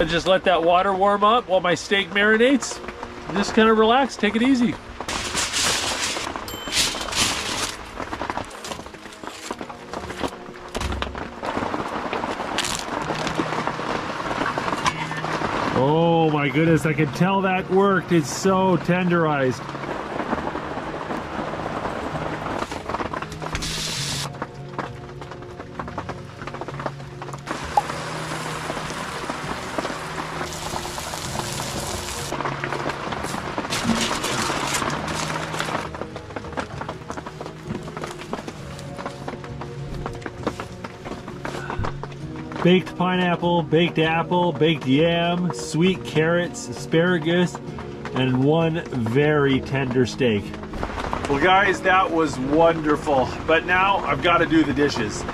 I just let that water warm up while my steak marinates. Just kind of relax, take it easy. Oh my goodness, I can tell that worked. It's so tenderized. Baked pineapple, baked apple, baked yam, sweet carrots, asparagus, and one very tender steak. Well guys, that was wonderful. But now I've got to do the dishes.